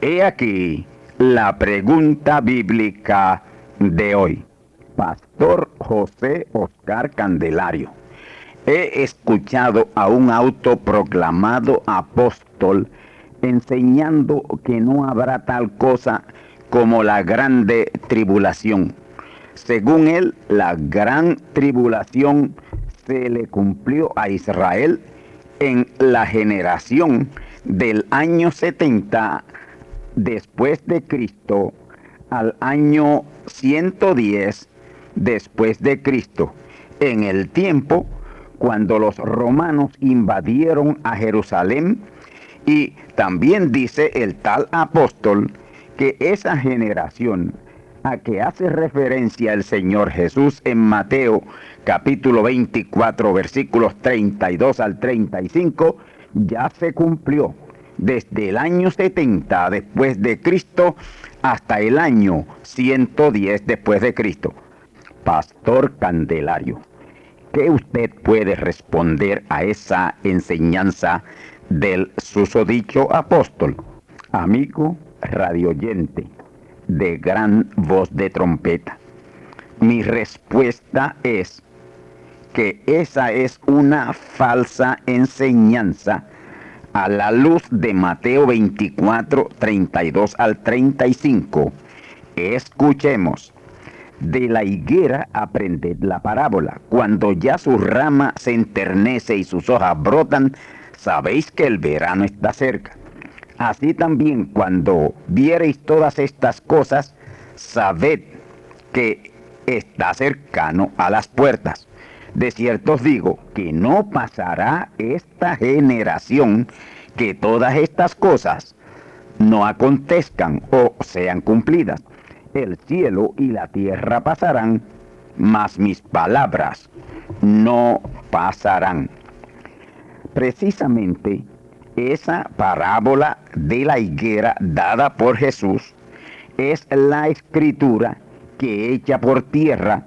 He aquí la pregunta bíblica de hoy. Pastor José Oscar Candelario. He escuchado a un autoproclamado apóstol enseñando que no habrá tal cosa como la grande tribulación. Según él, la gran tribulación se le cumplió a Israel en la generación del año 70 después de Cristo al año 110 después de Cristo, en el tiempo cuando los romanos invadieron a Jerusalén. Y también dice el tal apóstol que esa generación a que hace referencia el Señor Jesús en Mateo capítulo 24 versículos 32 al 35 ya se cumplió desde el año 70 después de Cristo hasta el año 110 después de Cristo. Pastor Candelario, ¿qué usted puede responder a esa enseñanza del susodicho apóstol? Amigo radioyente de gran voz de trompeta, mi respuesta es que esa es una falsa enseñanza a la luz de Mateo 24, 32 al 35. Escuchemos. De la higuera aprended la parábola. Cuando ya su rama se enternece y sus hojas brotan, sabéis que el verano está cerca. Así también, cuando viereis todas estas cosas, sabed que está cercano a las puertas. De cierto os digo que no pasará esta generación que todas estas cosas no acontezcan o sean cumplidas. El cielo y la tierra pasarán, mas mis palabras no pasarán. Precisamente esa parábola de la higuera dada por Jesús es la escritura que echa por tierra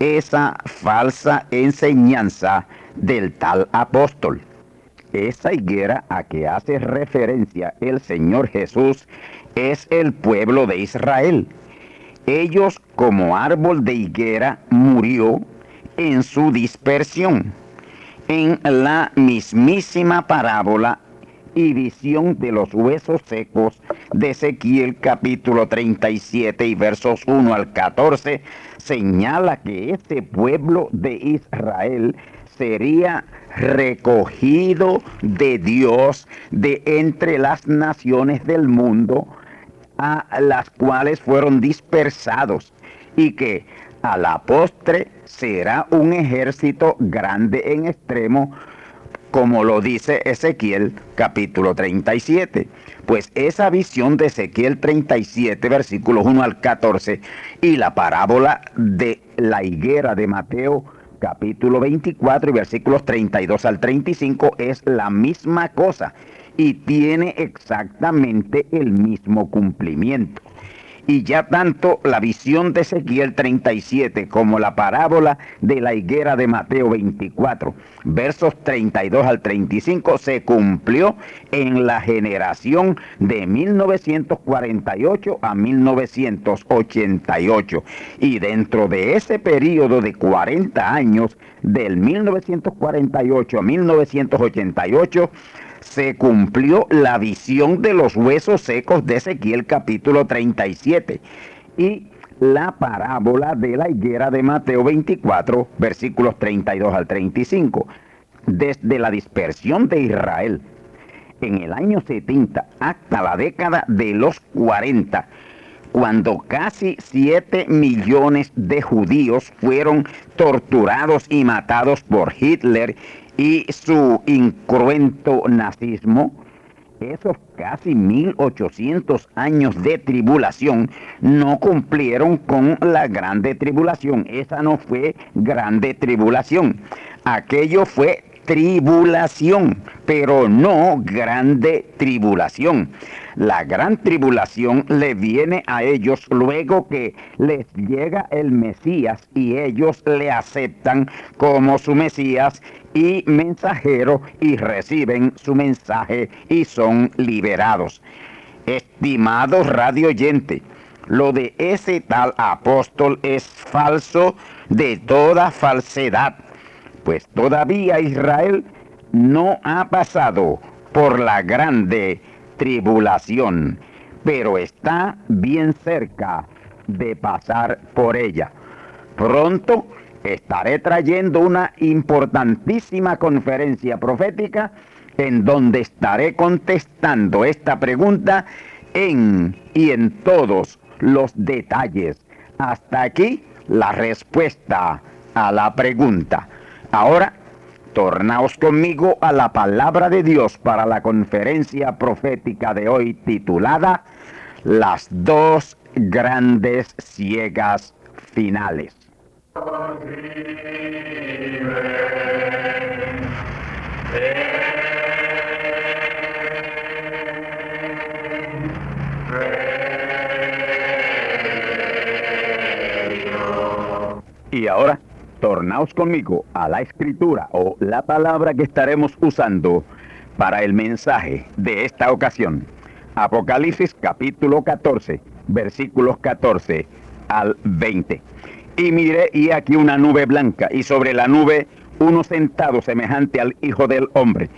esa falsa enseñanza del tal apóstol. Esa higuera a que hace referencia el Señor Jesús es el pueblo de Israel. Ellos, como árbol de higuera, murió en su dispersión. En la mismísima parábola y visión de los huesos secos de Ezequiel capítulo 37 y versos 1 al 14, señala que este pueblo de Israel sería recogido de Dios de entre las naciones del mundo, a las cuales fueron dispersados, y que a la postre será un ejército grande en extremo, como lo dice Ezequiel capítulo 37. Pues esa visión de Ezequiel 37 versículos 1 al 14 y la parábola de la higuera de Mateo capítulo 24 y versículos 32 al 35 es la misma cosa y tiene exactamente el mismo cumplimiento. Y ya tanto la visión de Ezequiel 37 como la parábola de la higuera de Mateo 24, versos 32 al 35, se cumplió en la generación de 1948 a 1988. Y dentro de ese periodo de 40 años, del 1948 a 1988, se cumplió la visión de los huesos secos de Ezequiel capítulo 37 y la parábola de la higuera de Mateo 24, versículos 32 al 35. Desde la dispersión de Israel en el año 70 hasta la década de los 40, cuando casi 7 millones de judíos fueron torturados y matados por Hitler y su incruento nazismo, esos casi 1800 años de tribulación no cumplieron con la grande tribulación. Esa no fue grande tribulación. Aquello fue tribulación, pero no grande tribulación. La gran tribulación le viene a ellos luego que les llega el Mesías y ellos le aceptan como su Mesías y mensajero y reciben su mensaje y son liberados. Estimado radio oyente, lo de ese tal apóstol es falso de toda falsedad, pues todavía Israel no ha pasado por la grande tribulación, pero está bien cerca de pasar por ella. Pronto estaré trayendo una importantísima conferencia profética en donde estaré contestando esta pregunta en todos los detalles. Hasta aquí la respuesta a la pregunta. Ahora, tornaos conmigo a la palabra de Dios para la conferencia profética de hoy titulada Las dos grandes ciegas finales. Y ahora, tornaos conmigo a la escritura o la palabra que estaremos usando para el mensaje de esta ocasión. Apocalipsis capítulo 14, versículos 14 al 20. Y miré, y aquí una nube blanca, y sobre la nube uno sentado semejante al Hijo del Hombre,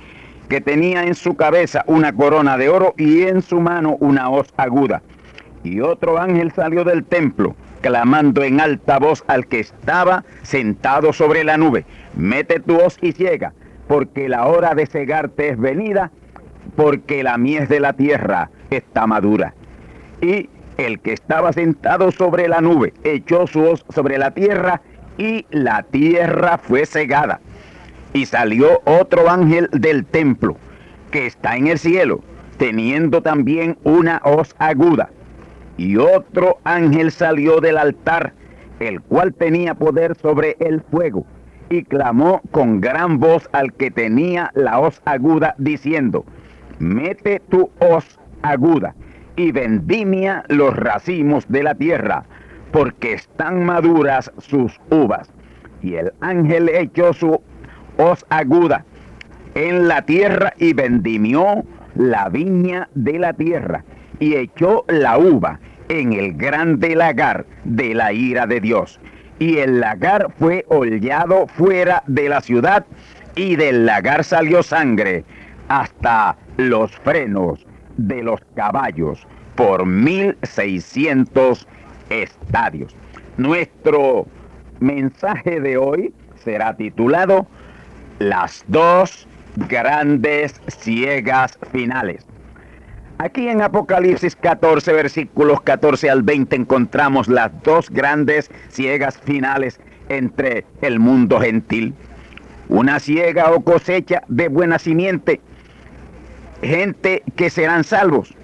que tenía en su cabeza una corona de oro y en su mano una hoz aguda. Y otro ángel salió del templo, clamando en alta voz al que estaba sentado sobre la nube: mete tu hoz y ciega, porque la hora de cegarte es venida, porque la mies de la tierra está madura. Y el que estaba sentado sobre la nube echó su hoz sobre la tierra, y la tierra fue cegada. Y salió otro ángel del templo, que está en el cielo, teniendo también una hoz aguda. Y otro ángel salió del altar, el cual tenía poder sobre el fuego, y clamó con gran voz al que tenía la hoz aguda, diciendo: mete tu hoz aguda y vendimia los racimos de la tierra, porque están maduras sus uvas. Y el ángel echó su hoz aguda en la tierra y vendimió la viña de la tierra, y echó la uva en el grande lagar de la ira de Dios. Y el lagar fue hollado fuera de la ciudad, y del lagar salió sangre hasta los frenos de los caballos por 1600 estadios. Nuestro mensaje de hoy será titulado Las dos grandes ciegas finales. Aquí en Apocalipsis 14, versículos 14 al 20, encontramos las dos grandes ciegas finales entre el mundo gentil. Una siega o cosecha de buena simiente, gente que serán salvos.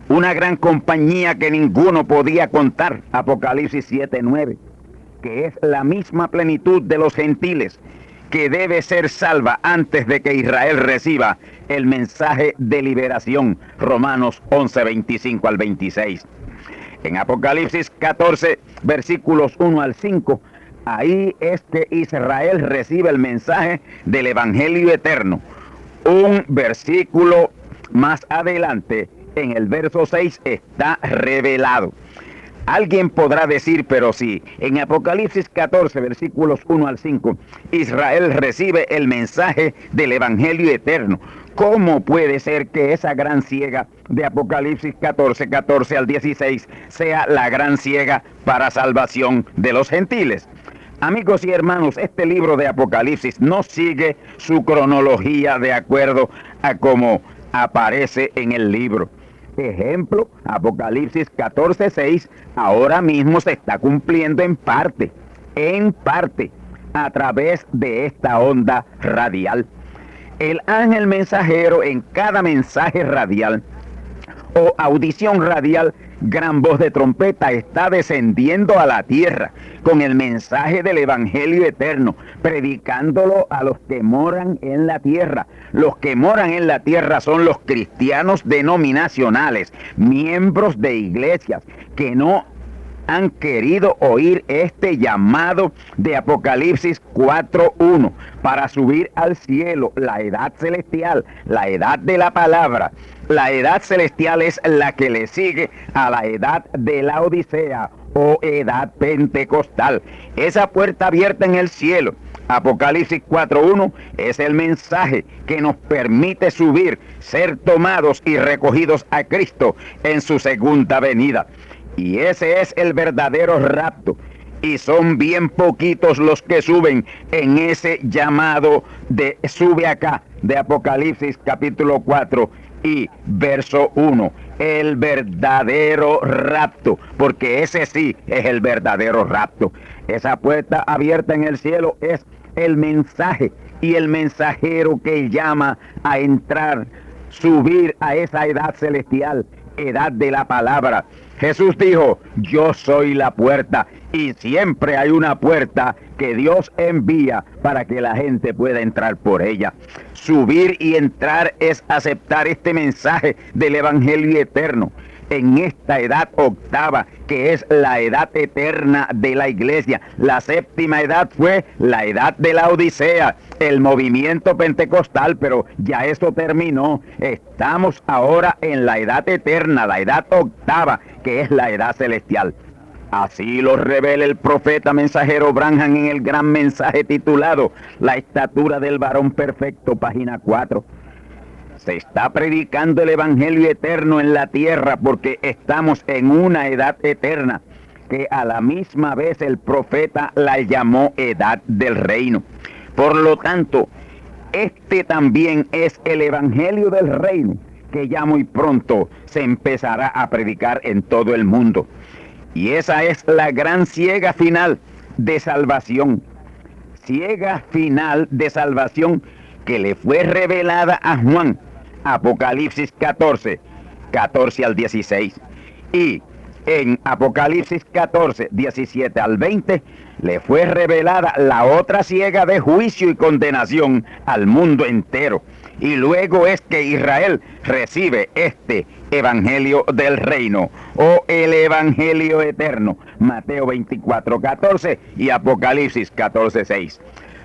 Una gran compañía que ninguno podía contar, Apocalipsis 7:9, que es la misma plenitud de los gentiles, que debe ser salva antes de que Israel reciba el mensaje de liberación, Romanos 11:25 al 26. En Apocalipsis 14, versículos 1 al 5, ahí es que Israel recibe el mensaje del Evangelio eterno. Un versículo más adelante, en el verso 6, está revelado. Alguien podrá decir, pero si en Apocalipsis 14, versículos 1 al 5, Israel recibe el mensaje del Evangelio eterno, ¿cómo puede ser que esa gran ciega de Apocalipsis 14, 14 al 16 sea la gran ciega para salvación de los gentiles? Amigos y hermanos, este libro de Apocalipsis no sigue su cronología de acuerdo a cómo aparece en el libro. Ejemplo, Apocalipsis 14:6 ahora mismo se está cumpliendo en parte, a través de esta onda radial. El ángel mensajero en cada mensaje radial o audición radial, gran voz de trompeta, está descendiendo a la tierra con el mensaje del Evangelio eterno, predicándolo a los que moran en la tierra. Los que moran en la tierra son los cristianos denominacionales, miembros de iglesias que no han querido oír este llamado de Apocalipsis 4:1 para subir al cielo, la edad celestial, la edad de la palabra, La edad celestial es la que le sigue a la edad de la Odisea o edad pentecostal. Esa puerta abierta en el cielo, Apocalipsis 4:1, es el mensaje que nos permite subir, ser tomados y recogidos a Cristo en su segunda venida. Y ese es el verdadero rapto. Y son bien poquitos los que suben en ese llamado de sube acá, de Apocalipsis capítulo 4 y verso 1. El verdadero rapto, porque ese sí es el verdadero rapto. Esa puerta abierta en el cielo es el mensaje y el mensajero que llama a entrar, subir a esa edad celestial, edad de la palabra. Jesús dijo, yo soy la puerta, y siempre hay una puerta que Dios envía para que la gente pueda entrar por ella. Subir y entrar es aceptar este mensaje del Evangelio eterno en esta edad octava, que es la edad eterna de la iglesia. La séptima edad fue la edad de la Odisea, el movimiento pentecostal, pero ya eso terminó. Estamos ahora en la edad eterna, la edad octava, que es la edad celestial. Así lo revela el profeta mensajero Branham en el gran mensaje titulado La estatura del varón perfecto, página 4. Se está predicando el Evangelio eterno en la tierra porque estamos en una edad eterna que a la misma vez el profeta la llamó edad del reino. Por lo tanto, este también es el Evangelio del reino que ya muy pronto se empezará a predicar en todo el mundo. Y esa es la gran ciega final de salvación. Ciega final de salvación que le fue revelada a Juan. Apocalipsis 14, 14 al 16. Y en Apocalipsis 14, 17 al 20, le fue revelada la otra ciega de juicio y condenación al mundo entero. Y luego es que Israel recibe este Evangelio del reino o el Evangelio eterno. Mateo 24, 14 y Apocalipsis 14, 6.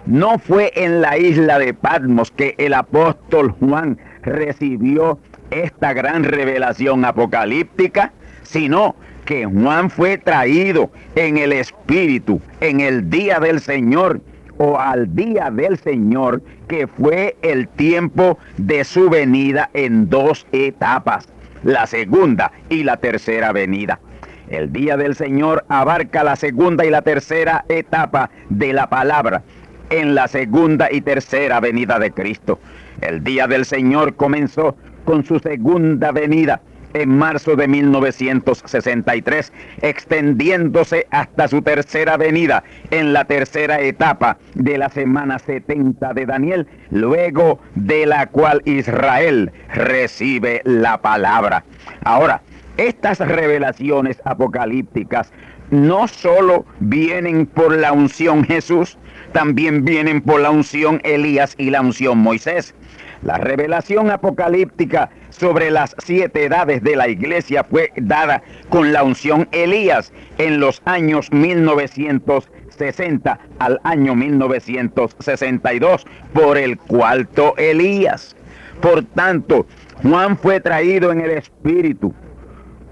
No fue en la isla de Patmos que el apóstol Juan recibió esta gran revelación apocalíptica, sino que Juan fue traído en el Espíritu en el día del Señor o al día del Señor, que fue el tiempo de su venida en dos etapas, la segunda y la tercera venida. El día del Señor abarca la segunda y la tercera etapa de la palabra en la segunda y tercera venida de Cristo. El día del Señor comenzó con su segunda venida en marzo de 1963, extendiéndose hasta su tercera venida en la tercera etapa de la semana 70 de Daniel, luego de la cual Israel recibe la palabra. Ahora, estas revelaciones apocalípticas no solo vienen por la unción Jesús, también vienen por la unción Elías y la unción Moisés. La revelación apocalíptica sobre las 7 edades de la iglesia fue dada con la unción Elías en los años 1960 al año 1962 por el cuarto Elías. Por tanto, Juan fue traído en el Espíritu,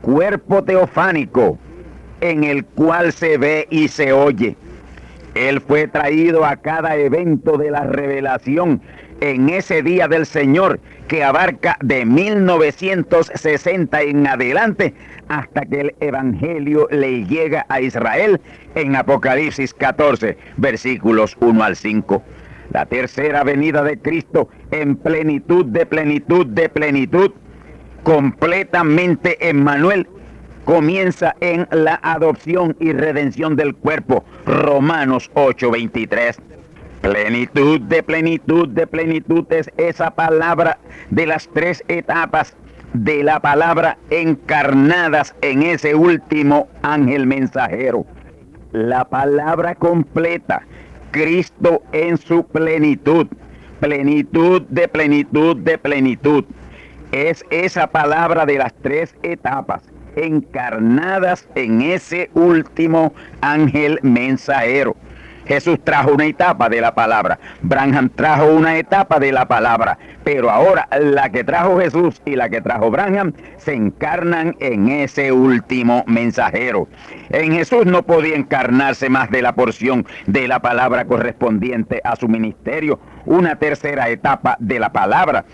cuerpo teofánico, en el cual se ve y se oye. Él fue traído a cada evento de la revelación en ese día del Señor, que abarca de 1960 en adelante hasta que el Evangelio le llega a Israel en Apocalipsis 14, versículos 1 al 5. La tercera venida de Cristo en plenitud de plenitud de plenitud, completamente Emmanuel, comienza en la adopción y redención del cuerpo, Romanos 8:23. Plenitud de plenitud de plenitud es esa palabra de las 3 etapas de la palabra encarnadas en ese último ángel mensajero. La palabra completa, Cristo en su plenitud, plenitud de plenitud de plenitud. Es esa palabra de las 3 etapas encarnadas en ese último ángel mensajero. Jesús trajo una etapa de la palabra, Branham trajo una etapa de la palabra, pero ahora la que trajo Jesús y la que trajo Branham se encarnan en ese último mensajero. En Jesús no podía encarnarse más de la porción de la palabra correspondiente a su ministerio, una tercera etapa de la palabra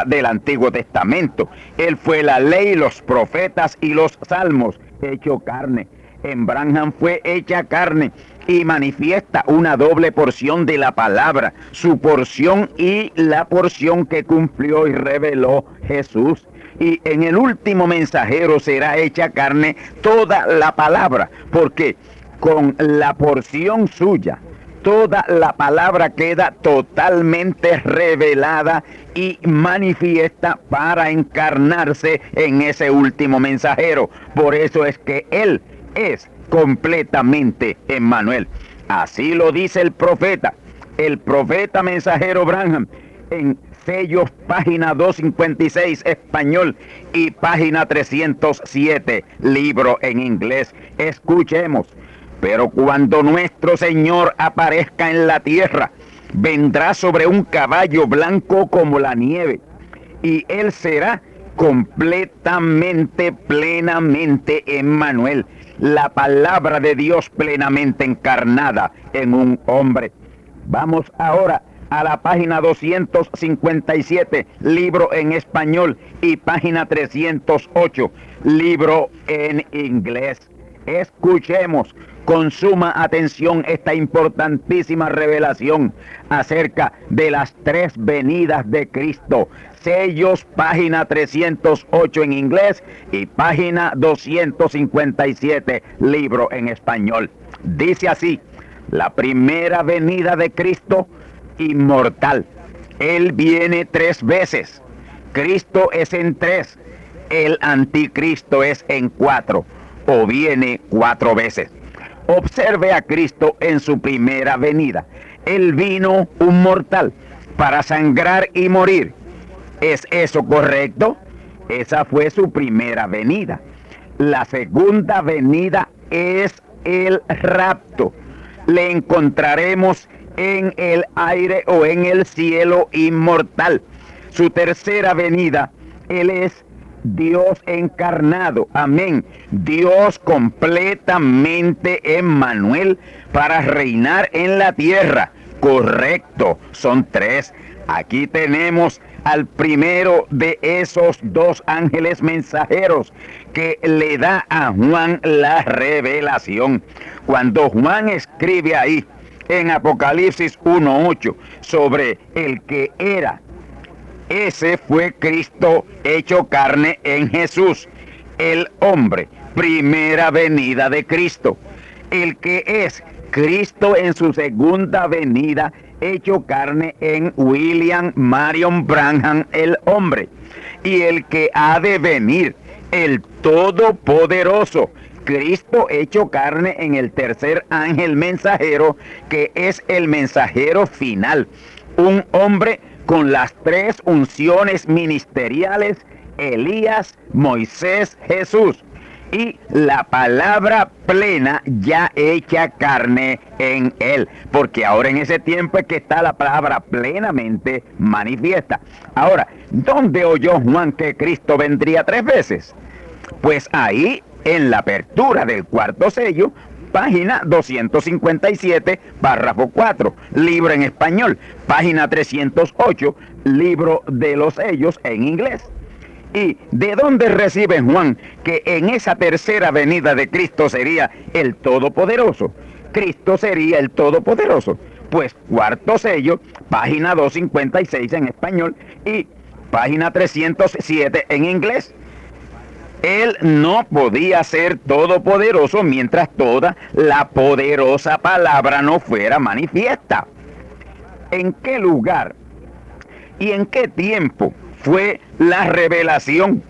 del Antiguo Testamento. Él fue la ley, los profetas y los salmos, hecho carne. En Branham fue hecha carne y manifiesta una doble porción de la palabra, su porción y la porción que cumplió y reveló Jesús. Y en el último mensajero será hecha carne toda la palabra, porque con la porción suya, toda la palabra queda totalmente revelada y manifiesta para encarnarse en ese último mensajero. Por eso es que Él es completamente Emmanuel. Así lo dice el profeta mensajero Branham, en Sellos, página 256, español, y página 307, libro en inglés. Escuchemos. Pero cuando nuestro Señor aparezca en la tierra, vendrá sobre un caballo blanco como la nieve, y Él será completamente, plenamente Emmanuel, la palabra de Dios plenamente encarnada en un hombre. Vamos ahora a la página 257, libro en español, y página 308, libro en inglés. Escuchemos con suma atención esta importantísima revelación acerca de las tres venidas de Cristo. Sellos, página 308 en inglés y página 257, libro en español. Dice así: la primera venida de Cristo, inmortal. Él viene 3 veces. Cristo es en 3. El anticristo es en 4, o viene 4 veces. Observe a Cristo en su primera venida. Él vino un mortal para sangrar y morir. ¿Es eso correcto? Esa fue su primera venida. La segunda venida es el rapto. Le encontraremos en el aire o en el cielo inmortal. Su tercera venida, Él es Dios encarnado, amén. Dios completamente Emmanuel para reinar en la tierra. Correcto, son 3. Aquí tenemos al primero de esos 2 ángeles mensajeros que le da a Juan la revelación. Cuando Juan escribe ahí en Apocalipsis 1:8 sobre el que era, ese fue Cristo hecho carne en Jesús, el hombre, primera venida de Cristo. El que es Cristo en su segunda venida, hecho carne en William Marion Branham, el hombre. Y el que ha de venir, el Todopoderoso, Cristo hecho carne en el tercer ángel mensajero, que es el mensajero final. Un hombre con las 3 unciones ministeriales: Elías, Moisés, Jesús. Y la palabra plena ya hecha carne en él, porque ahora en ese tiempo es que está la palabra plenamente manifiesta. Ahora, ¿dónde oyó Juan que Cristo vendría 3 veces? Pues ahí, en la apertura del 4º sello, página 257, párrafo 4, libro en español, página 308, libro de los sellos en inglés. ¿Y de dónde recibe Juan que en esa tercera venida de Cristo sería el Todopoderoso? Cristo sería el Todopoderoso. Pues 4º sello, página 256 en español y página 307 en inglés. Él no podía ser todopoderoso mientras toda la poderosa palabra no fuera manifiesta. ¿En qué lugar y en qué tiempo fue la revelación?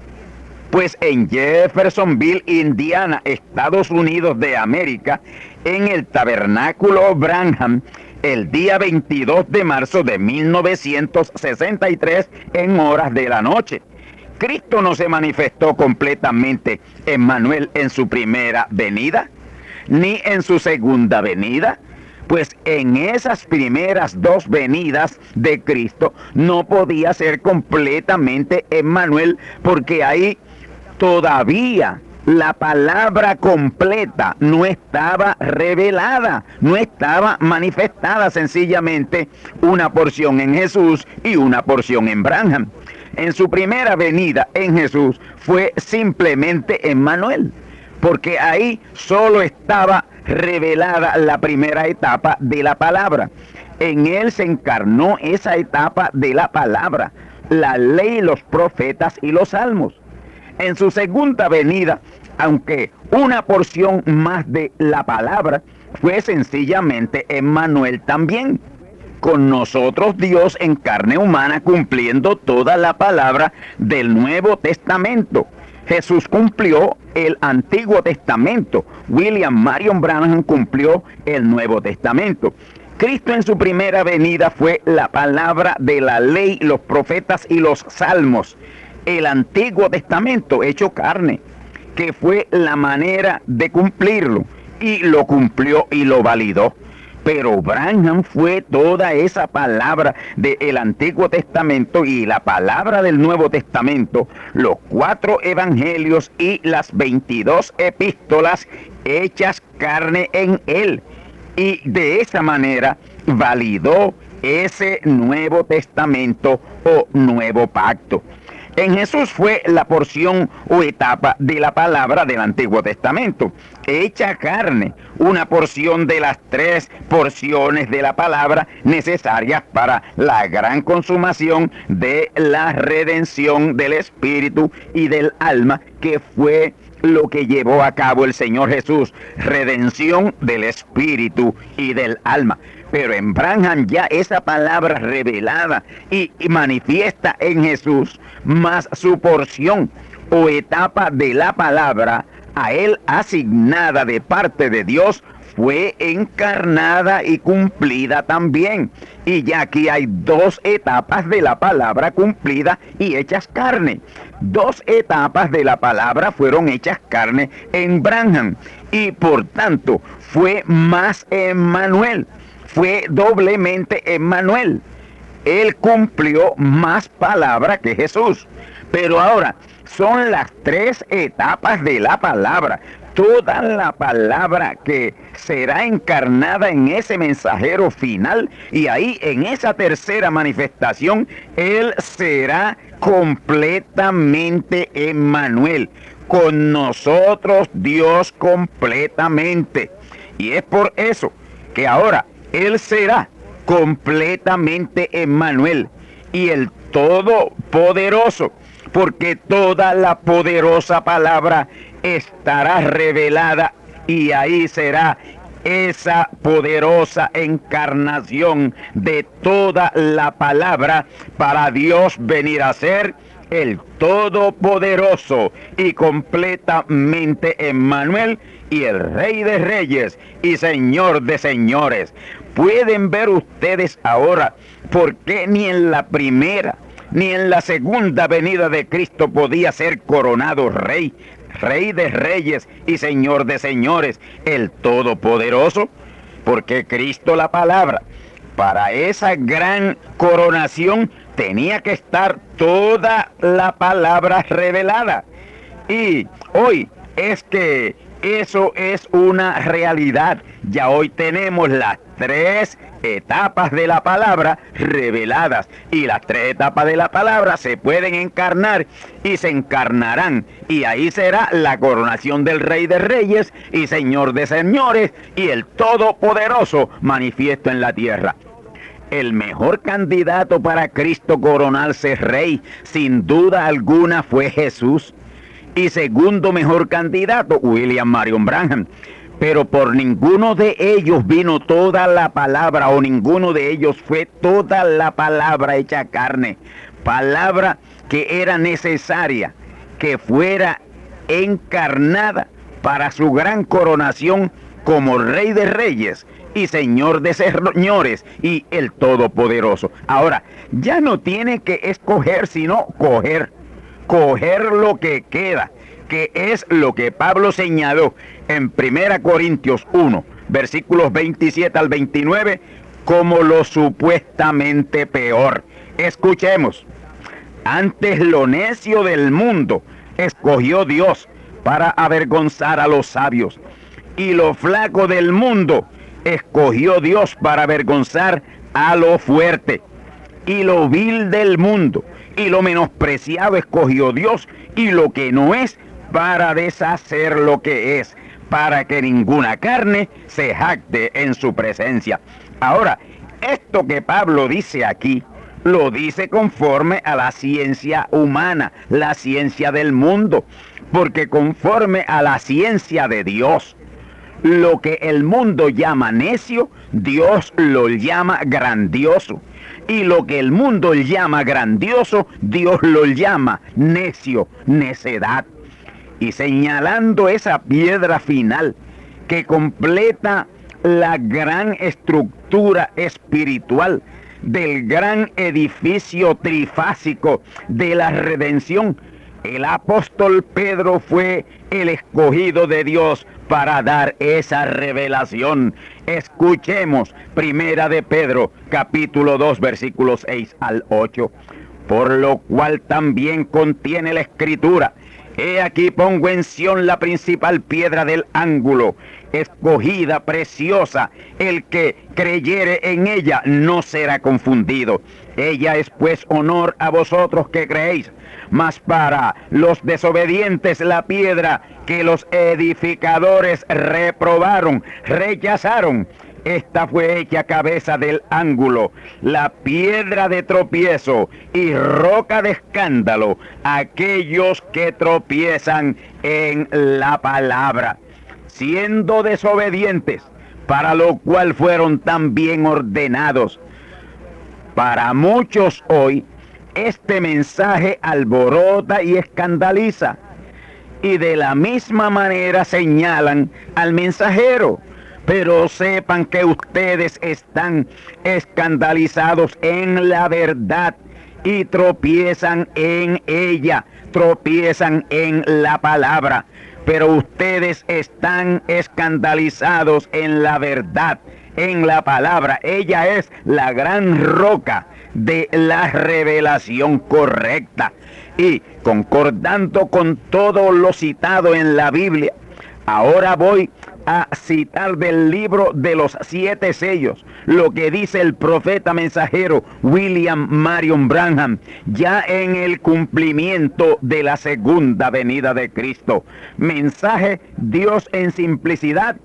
Pues en Jeffersonville, Indiana, Estados Unidos de América, en el Tabernáculo Branham, el día 22 de marzo de 1963, en horas de la noche. Cristo no se manifestó completamente Emmanuel en su primera venida, ni en su segunda venida. Pues en esas primeras dos venidas de Cristo no podía ser completamente Emmanuel, porque ahí todavía la palabra completa no estaba revelada, no estaba manifestada, sencillamente una porción en Jesús y una porción en Branham. En su primera venida en Jesús fue simplemente Emmanuel, porque ahí solo estaba revelada la primera etapa de la palabra. En él se encarnó esa etapa de la palabra, la ley, los profetas y los salmos. En su segunda venida, aunque una porción más de la palabra, fue sencillamente Emmanuel también. Con nosotros Dios en carne humana, cumpliendo toda la palabra del Nuevo Testamento. Jesús cumplió el Antiguo Testamento. William Marion Branham cumplió el Nuevo Testamento. Cristo en su primera venida fue la palabra de la ley, los profetas y los salmos. El Antiguo Testamento hecho carne, que fue la manera de cumplirlo, y lo cumplió y lo validó. Pero Branham fue toda esa palabra del Antiguo Testamento y la palabra del Nuevo Testamento, los 4 evangelios y las 22 epístolas hechas carne en él. Y de esa manera validó ese Nuevo Testamento o Nuevo Pacto. En Jesús fue la porción o etapa de la palabra del Antiguo Testamento, hecha carne, una porción de las 3 porciones de la palabra necesarias para la gran consumación de la redención del espíritu y del alma, que fue lo que llevó a cabo el Señor Jesús, redención del espíritu y del alma. Pero en Branham ya esa palabra revelada y manifiesta en Jesús, más su porción o etapa de la palabra a él asignada de parte de Dios, fue encarnada y cumplida también. Y ya aquí hay 2 etapas de la palabra cumplida y hechas carne. 2 etapas de la palabra fueron hechas carne en Branham. Y por tanto fue más Emmanuel. Fue doblemente Emmanuel. Él cumplió más palabra que Jesús. Pero ahora son las 3 etapas de la palabra. Toda la palabra que será encarnada en ese mensajero final, y ahí en esa tercera manifestación, él será completamente Emmanuel. Con nosotros Dios completamente. Y es por eso que ahora él será completamente Emmanuel y el Todopoderoso, porque toda la poderosa palabra estará revelada y ahí será esa poderosa encarnación de toda la palabra para Dios venir a ser el Todopoderoso y completamente Emmanuel y el Rey de Reyes y Señor de Señores. Pueden ver ustedes ahora por qué ni en la primera ni en la segunda venida de Cristo podía ser coronado Rey, Rey de Reyes y Señor de Señores, el Todopoderoso, porque Cristo, la palabra, para esa gran coronación tenía que estar toda la palabra revelada. Y hoy es que eso es una realidad. Ya hoy tenemos las 3 etapas de la palabra reveladas, y las 3 etapas de la palabra se pueden encarnar y se encarnarán, y ahí será la coronación del Rey de Reyes y Señor de Señores y el Todopoderoso manifiesto en la tierra. El mejor candidato para Cristo coronarse Rey, sin duda alguna, fue Jesús. Y segundo mejor candidato, William Marion Branham. Pero por ninguno de ellos vino toda la palabra, o ninguno de ellos fue toda la palabra hecha carne. Palabra que era necesaria que fuera encarnada para su gran coronación como Rey de Reyes y Señor de Señores y el Todopoderoso. Ahora, ya no tiene que escoger, sino coger lo que queda, que es lo que Pablo señaló en 1 Corintios 1, versículos 27 al 29, como lo supuestamente peor. Escuchemos. Antes lo necio del mundo escogió Dios para avergonzar a los sabios, y lo flaco del mundo escogió Dios para avergonzar a lo fuerte, y lo vil del mundo y lo menospreciado escogió Dios, y lo que no es, para deshacer lo que es, para que ninguna carne se jacte en su presencia. Ahora, esto que Pablo dice aquí, lo dice conforme a la ciencia humana, la ciencia del mundo, porque conforme a la ciencia de Dios, lo que el mundo llama necio, Dios lo llama grandioso. Y lo que el mundo llama grandioso, Dios lo llama necio, necedad. Y señalando esa piedra final que completa la gran estructura espiritual del gran edificio trifásico de la redención, el apóstol Pedro fue el escogido de Dios para dar esa revelación. Escuchemos primera de Pedro, capítulo 2, versículos 6 al 8. Por lo cual también contiene la escritura: he aquí pongo en Sión la principal piedra del ángulo, escogida, preciosa. El que creyere en ella no será confundido. Ella es pues honor a vosotros que creéis, mas para los desobedientes la piedra que los edificadores reprobaron, rechazaron, esta fue hecha cabeza del ángulo, la piedra de tropiezo y roca de escándalo, aquellos que tropiezan en la palabra, siendo desobedientes, para lo cual fueron también ordenados. Para muchos hoy, este mensaje alborota y escandaliza, y de la misma manera señalan al mensajero. Pero sepan que ustedes están escandalizados en la verdad y tropiezan en ella, tropiezan en la palabra. Pero ustedes están escandalizados en la verdad, en la palabra. Ella es la gran roca de la revelación correcta. Y concordando con todo lo citado en la Biblia, ahora voy a citar del libro de los 7 sellos, lo que dice el profeta mensajero William Marion Branham, ya en el cumplimiento de la segunda venida de Cristo. Mensaje Dios en simplicidad,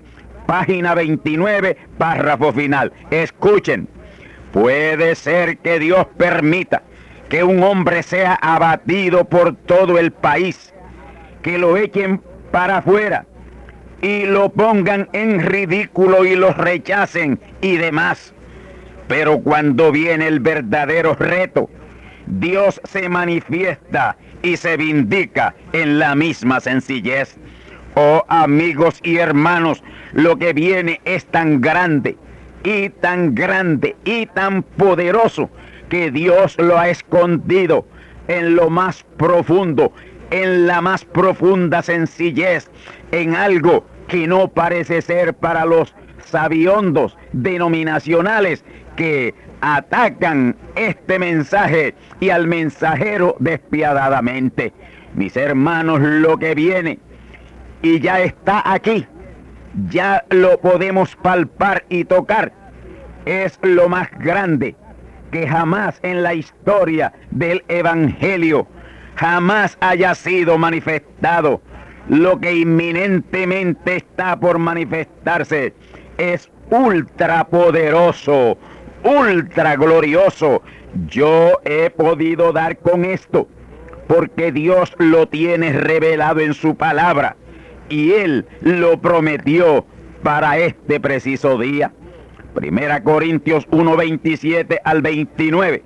página 29, párrafo final. Escuchen. Puede ser que Dios permita que un hombre sea abatido por todo el país, que lo echen para afuera y lo pongan en ridículo y lo rechacen y demás. Pero cuando viene el verdadero reto, Dios se manifiesta y se vindica en la misma sencillez. Oh amigos y hermanos, lo que viene es tan grande y tan grande y tan poderoso que Dios lo ha escondido en lo más profundo, en la más profunda sencillez, en algo que no parece ser para los sabiondos denominacionales que atacan este mensaje y al mensajero despiadadamente. Mis hermanos, lo que viene y ya está aquí, ya lo podemos palpar y tocar, es lo más grande que jamás en la historia del Evangelio jamás haya sido manifestado. Lo que inminentemente está por manifestarse es ultra poderoso, ultra glorioso. Yo he podido dar con esto porque Dios lo tiene revelado en su palabra y Él lo prometió para este preciso día. Primera Corintios 1, 27 al 29.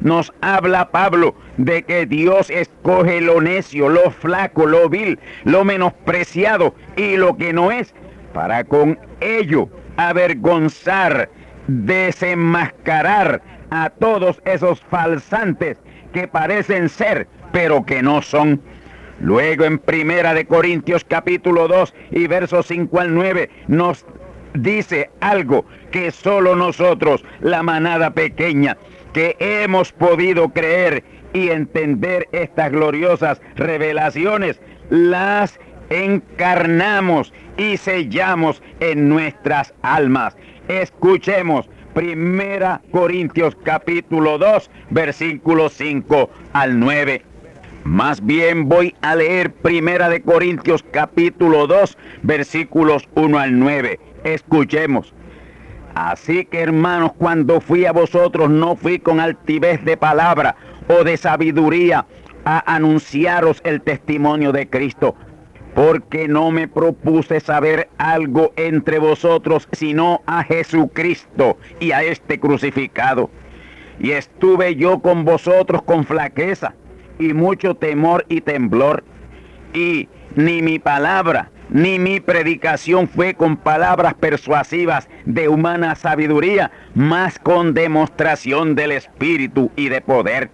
Nos habla Pablo de que Dios escoge lo necio, lo flaco, lo vil, lo menospreciado y lo que no es, para con ello avergonzar, desenmascarar a todos esos falsantes que parecen ser, pero que no son. Luego en Primera de Corintios capítulo 2 y versos 5 al 9 nos dice algo que solo nosotros, la manada pequeña, que hemos podido creer y entender estas gloriosas revelaciones, las encarnamos y sellamos en nuestras almas. Escuchemos 1 Corintios capítulo 2, versículos 5 al 9. Más bien voy a leer 1 de Corintios capítulo 2, versículos 1 al 9. Escuchemos. Así que, hermanos, cuando fui a vosotros, no fui con altivez de palabra o de sabiduría a anunciaros el testimonio de Cristo, porque no me propuse saber algo entre vosotros, sino a Jesucristo y a este crucificado. Y estuve yo con vosotros con flaqueza y mucho temor y temblor, y ni mi palabra ni mi predicación fue con palabras persuasivas de humana sabiduría, mas con demostración del Espíritu y de poder,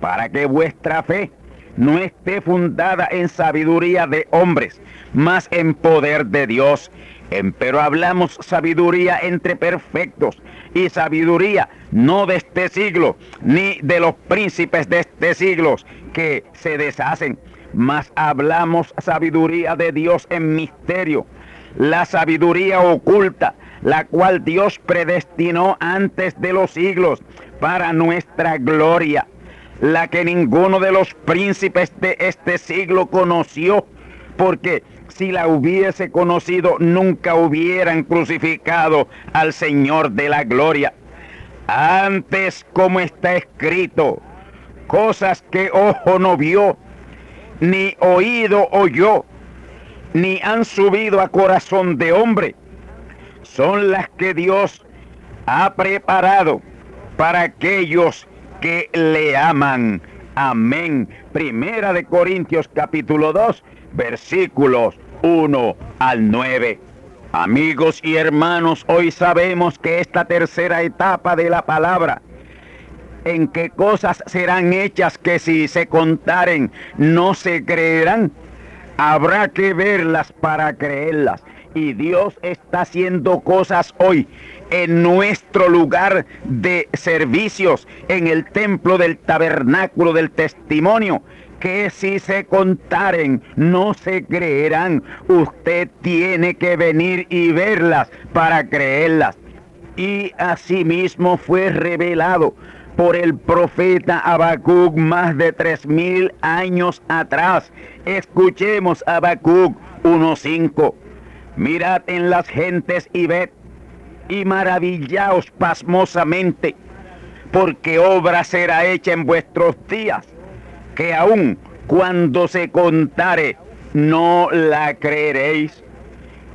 para que vuestra fe no esté fundada en sabiduría de hombres, mas en poder de Dios. Empero hablamos sabiduría entre perfectos, y sabiduría no de este siglo, ni de los príncipes de este siglo que se deshacen, mas hablamos sabiduría de Dios en misterio, la sabiduría oculta, la cual Dios predestinó antes de los siglos para nuestra gloria, la que ninguno de los príncipes de este siglo conoció, porque si la hubiese conocido, nunca hubieran crucificado al Señor de la gloria. Antes, como está escrito, cosas que ojo no vio, ni oído oyó, ni han subido a corazón de hombre, son las que Dios ha preparado para aquellos que le aman. Amén. 1 de Corintios capítulo 2, versículos 1 al 9. Amigos y hermanos, hoy sabemos que esta tercera etapa de la palabra, en que cosas serán hechas que si se contaren no se creerán, habrá que verlas para creerlas. Y Dios está haciendo cosas hoy en nuestro lugar de servicios, en el templo del tabernáculo del testimonio, que si se contaren no se creerán. Usted tiene que venir y verlas para creerlas. Y asimismo fue revelado por el profeta Habacuc más de 3000 años atrás. Escuchemos Habacuc 1:5. Mirad en las gentes y ved, y maravillaos pasmosamente, porque obra será hecha en vuestros días, que aun cuando se contare, no la creeréis.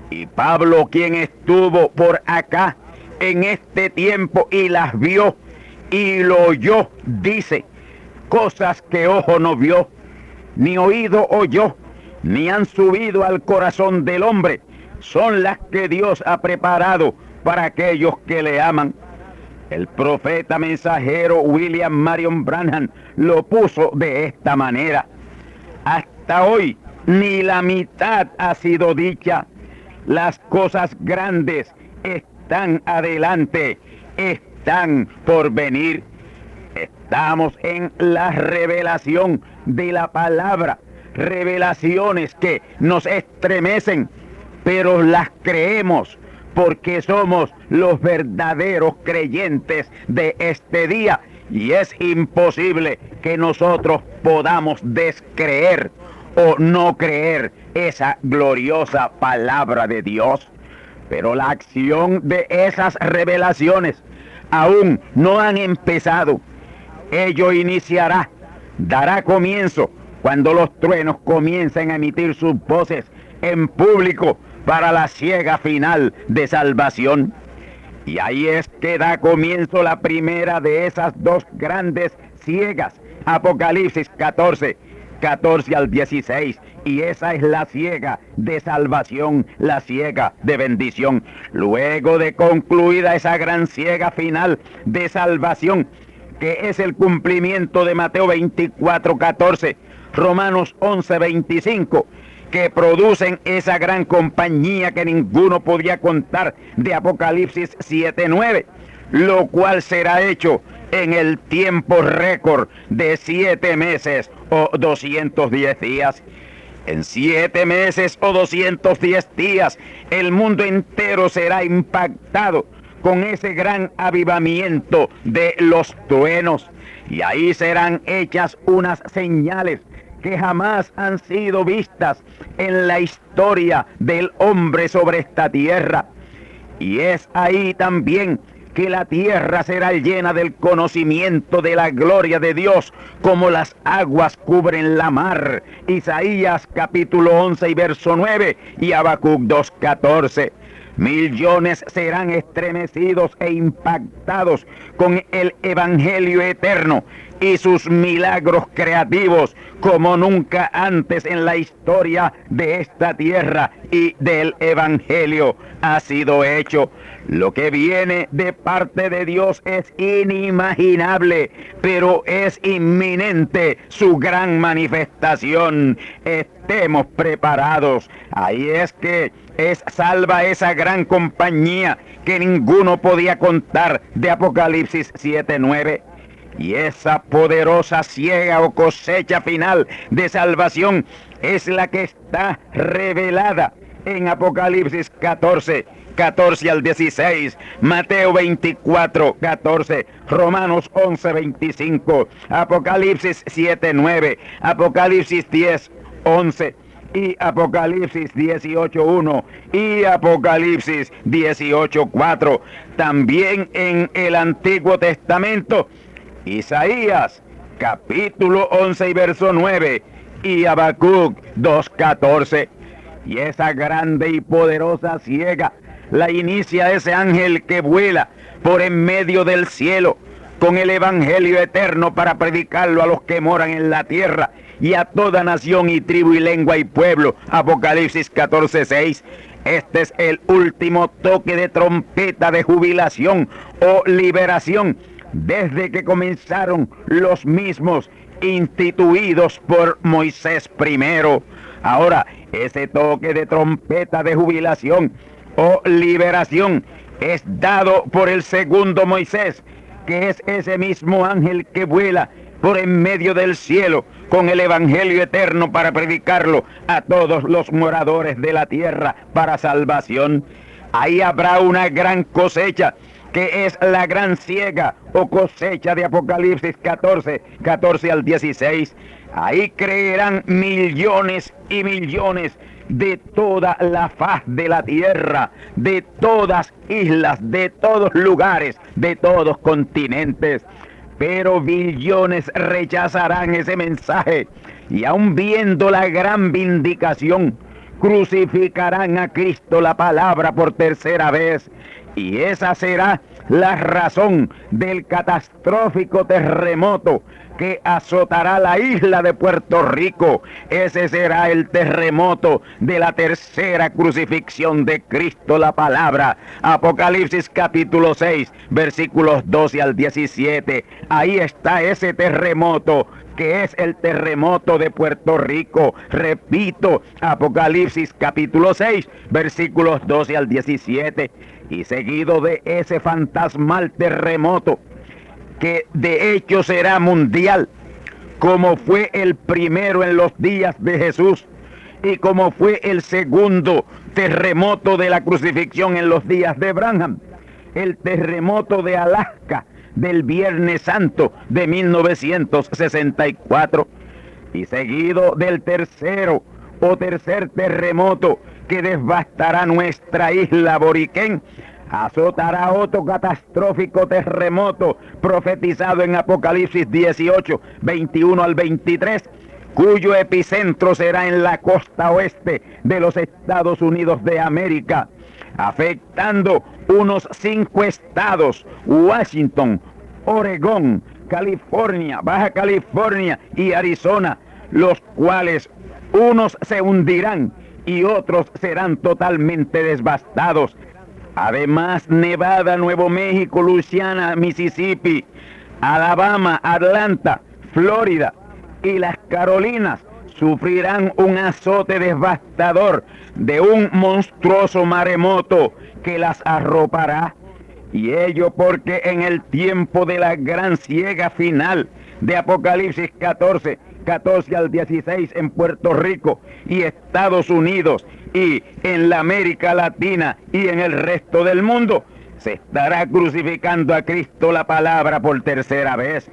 Y Pablo, quien estuvo por acá en este tiempo y las vio y lo oyó, dice, cosas que ojo no vio, ni oído oyó, ni han subido al corazón del hombre, son las que Dios ha preparado para aquellos que le aman. El profeta mensajero William Marion Branham lo puso de esta manera: hasta hoy ni la mitad ha sido dicha, las cosas grandes están adelante, están por venir. Estamos en la revelación de la palabra, revelaciones que nos estremecen, pero las creemos porque somos los verdaderos creyentes de este día, y es imposible que nosotros podamos descreer o no creer esa gloriosa palabra de Dios. Pero la acción de esas revelaciones aún no han empezado. Ello iniciará, dará comienzo cuando los truenos comiencen a emitir sus voces en público para la siega final de salvación. Y ahí es que da comienzo la primera de esas dos grandes siegas. Apocalipsis 14 al 16. Y esa es la siega de salvación, la siega de bendición. Luego de concluida esa gran siega final de salvación, que es el cumplimiento de Mateo 24:14, Romanos 11:25, que producen esa gran compañía que ninguno podía contar de Apocalipsis 7:9, lo cual será hecho en el tiempo récord de 7 meses o 210 días. En 7 meses o 210 días, el mundo entero será impactado con ese gran avivamiento de los truenos. Y ahí serán hechas unas señales que jamás han sido vistas en la historia del hombre sobre esta tierra. Y es ahí también que la tierra será llena del conocimiento de la gloria de Dios, como las aguas cubren la mar. Isaías capítulo 11 y verso 9 y Habacuc 2:14. Millones serán estremecidos e impactados con el evangelio eterno y sus milagros creativos como nunca antes en la historia de esta tierra y del evangelio ha sido hecho. Lo que viene de parte de Dios es inimaginable, pero es inminente su gran manifestación. Estemos preparados. Ahí es que es salva esa gran compañía que ninguno podía contar de Apocalipsis 7:9. Y esa poderosa siega o cosecha final de salvación es la que está revelada en Apocalipsis 14 al 16, Mateo 24:14, Romanos 11:25, Apocalipsis 7:9, Apocalipsis 10:11 y Apocalipsis 18:1 y Apocalipsis 18:4. También en el Antiguo Testamento, Isaías capítulo 11 y verso 9 y Habacuc 2:14. Y esa grande y poderosa siega la inicia ese ángel que vuela por en medio del cielo con el evangelio eterno para predicarlo a los que moran en la tierra y a toda nación y tribu y lengua y pueblo. Apocalipsis 14:6. Este es el último toque de trompeta de jubilación o liberación desde que comenzaron los mismos instituidos por Moisés primero. Ahora, ese toque de trompeta de jubilación o liberación es dado por el segundo Moisés, que es ese mismo ángel que vuela por en medio del cielo con el evangelio eterno para predicarlo a todos los moradores de la tierra para salvación. Ahí habrá una gran cosecha, que es la gran siega o cosecha de Apocalipsis 14 al 16. Ahí creerán millones y millones de toda la faz de la tierra, de todas islas, de todos lugares, de todos continentes. Pero billones rechazarán ese mensaje y aun viendo la gran vindicación, crucificarán a Cristo la palabra por tercera vez. Y esa será la razón del catastrófico terremoto que azotará la isla de Puerto Rico. Ese será el terremoto de la tercera crucifixión de Cristo la palabra. Apocalipsis capítulo 6, versículos 12 al 17. Ahí está ese terremoto, que es el terremoto de Puerto Rico. Repito, Apocalipsis capítulo 6, versículos 12 al 17. Y seguido de ese fantasmal terremoto, que de hecho será mundial, como fue el primero en los días de Jesús y como fue el segundo terremoto de la crucifixión en los días de Branham, el terremoto de Alaska del Viernes Santo de 1964, y seguido del tercer terremoto que devastará nuestra isla Boriquén, azotará otro catastrófico terremoto profetizado en Apocalipsis 18, 21 al 23, cuyo epicentro será en la costa oeste de los Estados Unidos de América, afectando unos 5 estados: Washington, Oregón, California, Baja California y Arizona, los cuales unos se hundirán y otros serán totalmente devastados. Además, Nevada, Nuevo México, Luisiana, Mississippi, Alabama, Atlanta, Florida y las Carolinas sufrirán un azote devastador de un monstruoso maremoto que las arropará. Y ello porque en el tiempo de la gran siega final de Apocalipsis 14, 14 al 16 en Puerto Rico y Estados Unidos y en la América Latina y en el resto del mundo, se estará crucificando a Cristo la palabra por tercera vez.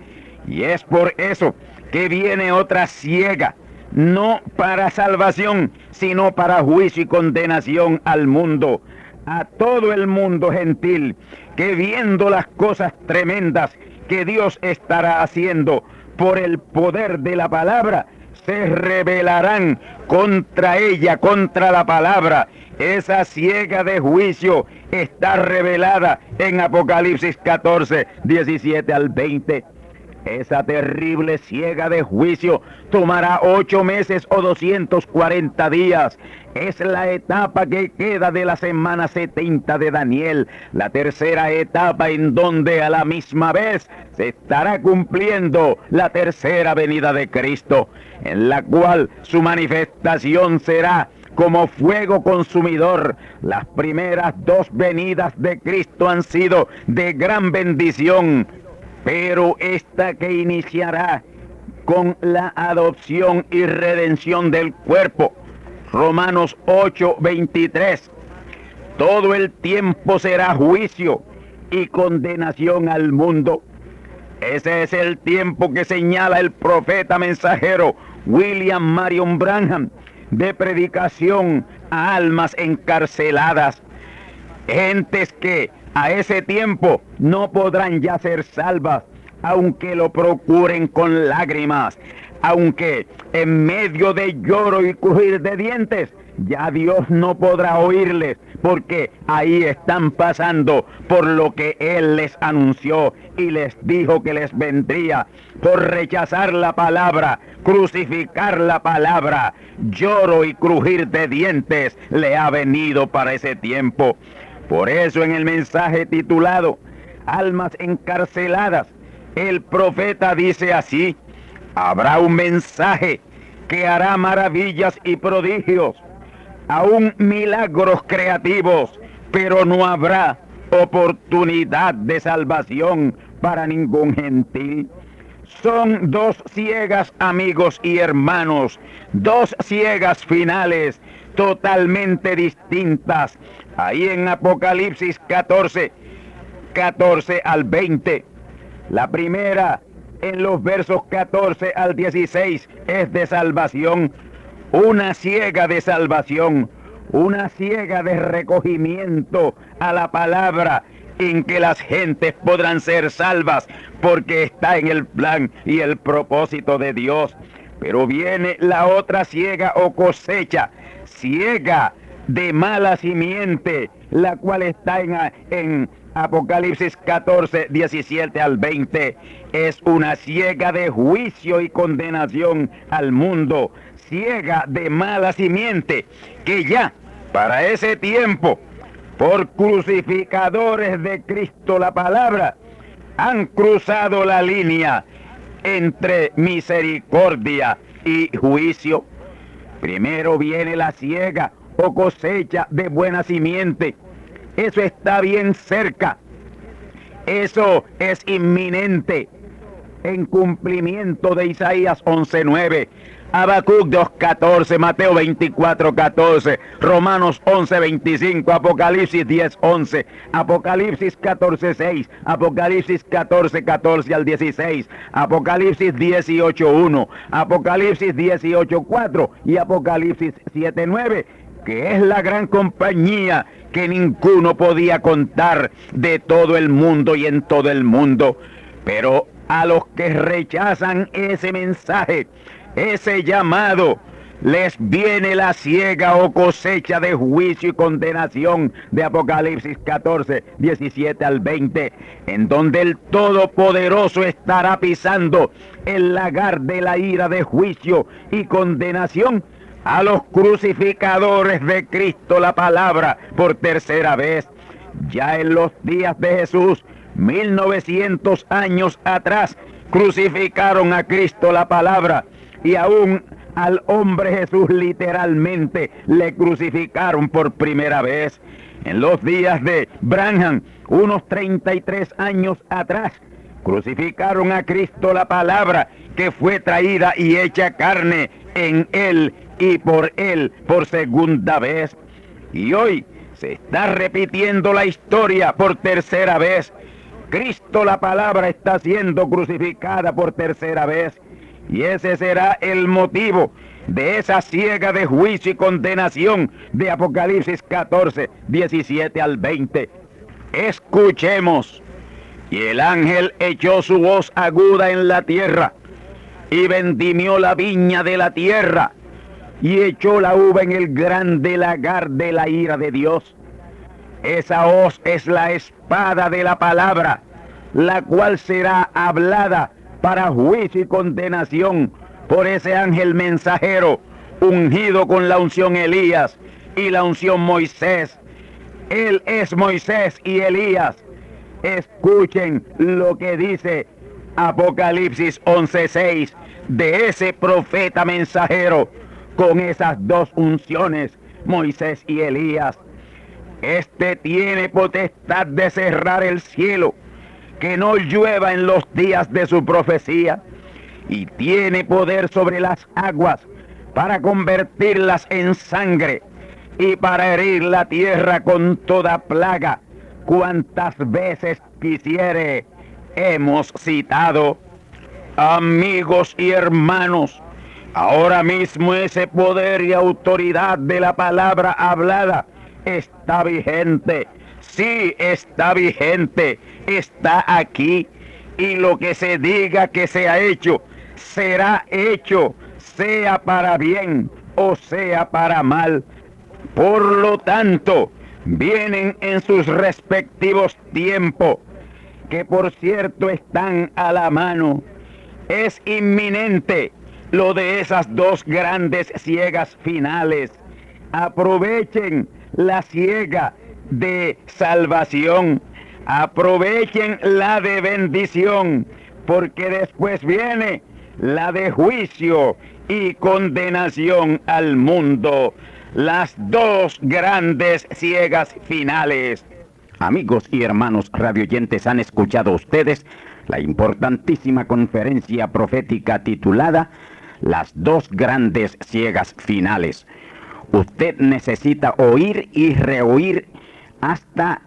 Y es por eso que viene otra siega, no para salvación, sino para juicio y condenación al mundo, a todo el mundo gentil, que viendo las cosas tremendas que Dios estará haciendo por el poder de la palabra, se rebelarán contra ella, contra la palabra. Esa siega de juicio está revelada en Apocalipsis 14, 17 al 20. Esa terrible siega de juicio tomará 8 meses o 240 días. Es la etapa que queda de la semana 70 de Daniel, la tercera etapa en donde a la misma vez se estará cumpliendo la tercera venida de Cristo, en la cual su manifestación será como fuego consumidor. Las primeras 2 venidas de Cristo han sido de gran bendición, pero esta que iniciará con la adopción y redención del cuerpo, Romanos 8, 23, todo el tiempo será juicio y condenación al mundo. Ese es el tiempo que señala el profeta mensajero William Marion Branham, de predicación a almas encarceladas, gentes que a ese tiempo no podrán ya ser salvas, aunque lo procuren con lágrimas, aunque en medio de lloro y crujir de dientes, ya Dios no podrá oírles, porque ahí están pasando por lo que Él les anunció y les dijo que les vendría, por rechazar la palabra, crucificar la palabra. Lloro y crujir de dientes le ha venido para ese tiempo. Por eso en el mensaje titulado Almas encarceladas, el profeta dice así: habrá un mensaje que hará maravillas y prodigios, aún milagros creativos, pero no habrá oportunidad de salvación para ningún gentil. Son 2 siegas, amigos y hermanos, 2 siegas finales totalmente distintas. Ahí en Apocalipsis 14, 14 al 20. La primera, en los versos 14 al 16, es de salvación, una siega de salvación, una siega de recogimiento a la palabra, en que las gentes podrán ser salvas, porque está en el plan y el propósito de Dios. Pero viene la otra siega o cosecha, siega de mala simiente, la cual está en Apocalipsis 14, 17 al 20. Es una siega de juicio y condenación al mundo, siega de mala simiente, que ya para ese tiempo, por crucificadores de Cristo la palabra, han cruzado la línea entre misericordia y juicio. Primero viene la siega o cosecha de buena simiente. Eso está bien cerca. Eso es inminente, en cumplimiento de Isaías 11:9, Habacuc 2:14, Mateo 24:14, Romanos 11:25, Apocalipsis 10:11, Apocalipsis 14:6, Apocalipsis 14:14 al 16, Apocalipsis 18:1, Apocalipsis 18:4 y Apocalipsis 7:9, que es la gran compañía que ninguno podía contar de todo el mundo y en todo el mundo. Pero a los que rechazan ese mensaje, ese llamado, les viene la siega o cosecha de juicio y condenación de Apocalipsis 14, 17 al 20, en donde el Todopoderoso estará pisando el lagar de la ira de juicio y condenación a los crucificadores de Cristo la palabra por tercera vez. Ya en los días de Jesús, 1900 años atrás, crucificaron a Cristo la palabra, y aún al hombre Jesús literalmente le crucificaron por primera vez. En los días de Branham, unos 33 años atrás, crucificaron a Cristo, la palabra que fue traída y hecha carne en Él y por Él por segunda vez. Y hoy se está repitiendo la historia por tercera vez. Cristo, la palabra, está siendo crucificada por tercera vez. Y ese será el motivo de esa siega de juicio y condenación de Apocalipsis 14, 17 al 20. Escuchemos. Y el ángel echó su voz aguda en la tierra, y vendimió la viña de la tierra, y echó la uva en el grande lagar de la ira de Dios. Esa hoz es la espada de la palabra, la cual será hablada para juicio y condenación por ese ángel mensajero, ungido con la unción Elías y la unción Moisés. Él es Moisés y Elías. Escuchen lo que dice Apocalipsis 11:6 de ese profeta mensajero con esas dos unciones, Moisés y Elías. Este tiene potestad de cerrar el cielo, que no llueva en los días de su profecía, y tiene poder sobre las aguas para convertirlas en sangre y para herir la tierra con toda plaga, cuantas veces quisiere. Hemos citado, amigos y hermanos, ahora mismo ese poder y autoridad de la palabra hablada está vigente. Sí, está vigente, está aquí, y lo que se diga que se ha hecho, será hecho, sea para bien o sea para mal. Por lo tanto, vienen en sus respectivos tiempos, que por cierto están a la mano. Es inminente lo de esas dos grandes siegas finales. Aprovechen la siega de salvación, aprovechen la de bendición, porque después viene la de juicio y condenación al mundo. Las dos grandes siegas finales. Amigos y hermanos radioyentes, han escuchado ustedes la importantísima conferencia profética titulada Las dos grandes siegas finales. Usted necesita oír y reoír hasta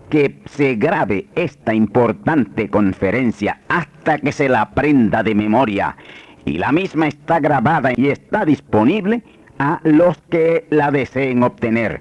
que se grabe esta importante conferencia, hasta que se la aprenda de memoria. Y la misma está grabada y está disponible a los que la deseen obtener.